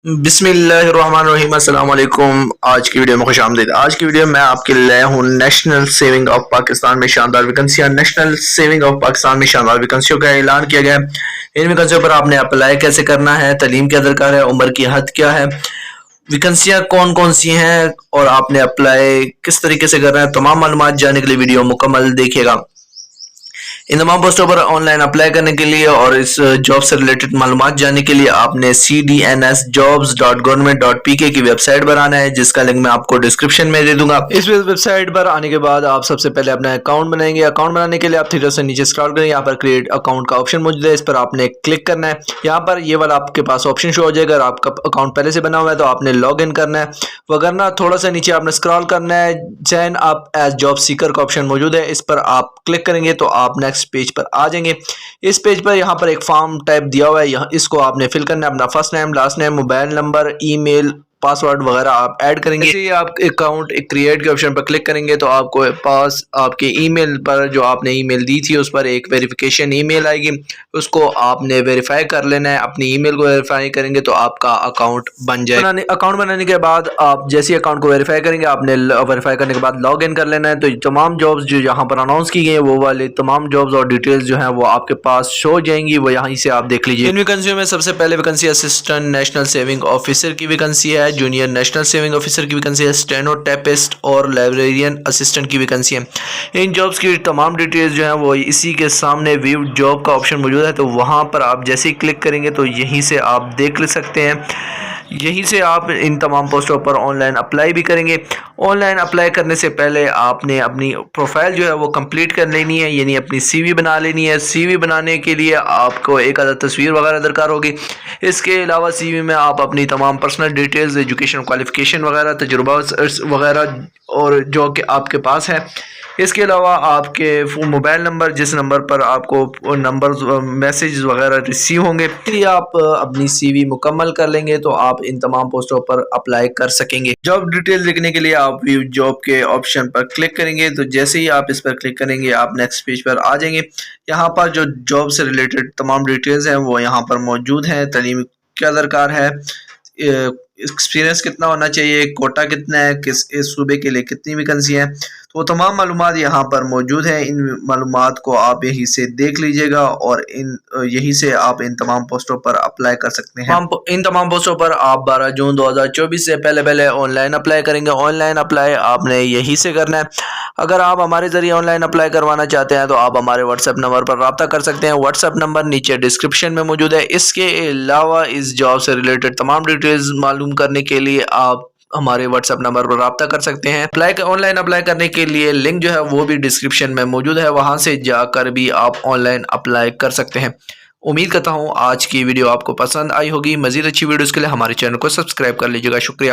بسم اللہ الرحمن الرحیم، السلام علیکم۔ آج کی ویڈیو میں خوش آمدید۔ آج کی ویڈیو میں آپ کے لئے ہوں نیشنل سیونگ آف پاکستان میں شاندار ویکنسیاں۔ نیشنل سیونگ آف پاکستان میں شاندار ویکنسیوں کا اعلان کیا گیا ہے۔ ان ویکنسیوں پر آپ نے اپلائی کیسے کرنا ہے، تعلیم کیا درکار ہے، عمر کی حد کیا ہے، ویکنسیاں کون کون سی ہیں اور آپ نے اپلائی کس طریقے سے کرنا ہے، تمام معلومات جاننے کے لیے ویڈیو مکمل دیکھیے گا۔ ان تمام پوسٹوں پر آن لائن اپلائی کرنے کے لیے اور اس جاب سے ریلیٹڈ معلومات جاننے کے لیے آپ نے cdnsjobs.government.pk کی ویب سائٹ پر آنا ہے، جس کا لنک میں آپ کو ڈسکرپشن میں دے دوں گا۔ اس ویب سائٹ پر آنے کے بعد آپ سب سے پہلے اپنا اکاؤنٹ بنائیں گے۔ اکاؤنٹ بنانے کے لیے آپ تھیٹر سے نیچے اسکرال کریں، یہاں پر کریٹ اکاؤنٹ کا آپشن موجود ہے، اس پر آپ نے کلک کرنا ہے۔ یہاں پر یہ والا آپ کے پاس آپشن شو ہو جائے گا۔ اگر آپ کا اکاؤنٹ پہلے سے بنا ہوا ہے تو آپ نے لاگ ان کرنا ہے، وگرنہ تھوڑا سا نیچے آپ نے اسکرال کرنا ہے، سائن اپ ایز جاب سیکر کا آپشن موجود ہے، اس پر آپ کلک کریں گے تو آپ نیکسٹ پیج پر آ جائیں گے۔ اس پیج پر یہاں پر ایک فارم ٹائپ دیا ہوا ہے، اس کو آپ نے فل کرنا ہے، اپنا first name, last name, mobile number, email, password وغیرہ آپ ایڈ کریں گے۔ جیسے ہی آپ اکاؤنٹ کریٹ کے آپشن پر کلک کریں گے تو آپ کو پاس آپ کے ای میل پر جو آپ نے ای میل دی تھی اس پر ایک ویریفیکیشن ای میل آئے گی، اس کو آپ نے ویریفائی کر لینا ہے۔ اپنی ای میل کو ویریفائی کریں گے تو آپ کا اکاؤنٹ بن جائے گا۔ اکاؤنٹ بنانے کے بعد آپ جیسے اکاؤنٹ کو ویریفائی کریں گے، آپ نے ویریفائی کرنے کے بعد لاگ ان کر لینا ہے، تو تمام جابز جو یہاں پر اناؤنس کی گئی ہیں وہ والے تمام جابز اور ڈیٹیلز جو ہیں وہ آپ کے پاس شو ہو جائیں گی، وہ یہیں سے آپ دیکھ لیجیے۔ ان ویکنسیوں میں سب سے پہلے vacancy assistant national saving officer کی ویکنسی ہے، جونیئر نیشنل سیونگ آفیسر کی ویکنسی ہے، اسٹینو ٹیپسٹ اور لائبریرین اسسٹنٹ کی ویکنسی ہے۔ ان جابز کی تمام ڈیٹیلز جو ہیں وہ اسی کے سامنے ویو جاب کا آپشن موجود ہے، تو وہاں پر آپ جیسے ہی کلک کریں گے تو یہیں سے آپ دیکھ سکتے ہیں۔ یہیں سے آپ ان تمام پوسٹوں پر آن لائن اپلائی بھی کریں گے۔ آن لائن اپلائی کرنے سے پہلے آپ نے اپنی پروفائل جو ہے وہ کمپلیٹ کر لینی ہے، یعنی اپنی سی وی بنا لینی ہے۔ سی وی بنانے کے لیے آپ کو ایک عدد تصویر وغیرہ درکار ہوگی۔ اس کے علاوہ سی وی میں آپ اپنی تمام پرسنل ڈیٹیلز، ایجوکیشن کوالیفیکیشن وغیرہ، تجربہ وغیرہ اور جو کہ آپ کے پاس ہے، اس کے علاوہ آپ کے موبائل نمبر، جس نمبر پر آپ کو نمبرز میسیجز وغیرہ ریسیو ہوں گے، پھر آپ اپنی سی وی مکمل کر لیں گے تو آپ ان تمام پوسٹوں پر اپلائی کر سکیں گے۔ جاب ڈیٹیل دیکھنے کے لیے آپ ویو جاب کے آپشن پر کلک کریں گے، تو جیسے ہی آپ اس پر کلک کریں گے آپ نیکسٹ پیج پر آ جائیں گے۔ یہاں پر جو جاب سے ریلیٹڈ تمام ڈیٹیلز ہیں وہ یہاں پر موجود ہیں۔ تعلیم کیا درکار ہے، ایکسپیرینس کتنا ہونا چاہیے، کوٹا کتنا ہے، کس صوبے کے لیے کتنی ویکنسی ہیں، تو وہ تمام معلومات یہاں پر موجود ہیں۔ ان معلومات کو آپ یہیں سے دیکھ لیجئے گا اور یہیں سے آپ ان تمام پوسٹوں پر اپلائی کر سکتے ہیں۔ ان تمام پوسٹوں پر آپ 12 جون 2024 سے پہلے آن لائن اپلائی کریں گے۔ آن لائن اپلائی آپ نے یہیں سے کرنا ہے۔ اگر آپ ہمارے ذریعے آن لائن اپلائی کروانا چاہتے ہیں تو آپ ہمارے واٹس ایپ نمبر پر رابطہ کر سکتے ہیں۔ واٹس ایپ نمبر نیچے ڈسکرپشن میں موجود ہے۔ اس کے علاوہ اس جاب سے ریلیٹڈ تمام ڈیٹیلز معلوم کرنے کے لیے آپ ہمارے واٹس ایپ نمبر پر رابطہ کر سکتے ہیں۔ آن لائن اپلائی کرنے کے لیے لنک جو ہے وہ بھی ڈسکرپشن میں موجود ہے، وہاں سے جا کر بھی آپ آن لائن اپلائی کر سکتے ہیں۔ امید کرتا ہوں آج کی ویڈیو آپ کو پسند آئی ہوگی۔ مزید اچھی ویڈیوز کے لیے ہمارے چینل کو سبسکرائب کر لیجیے گا۔ شکریہ۔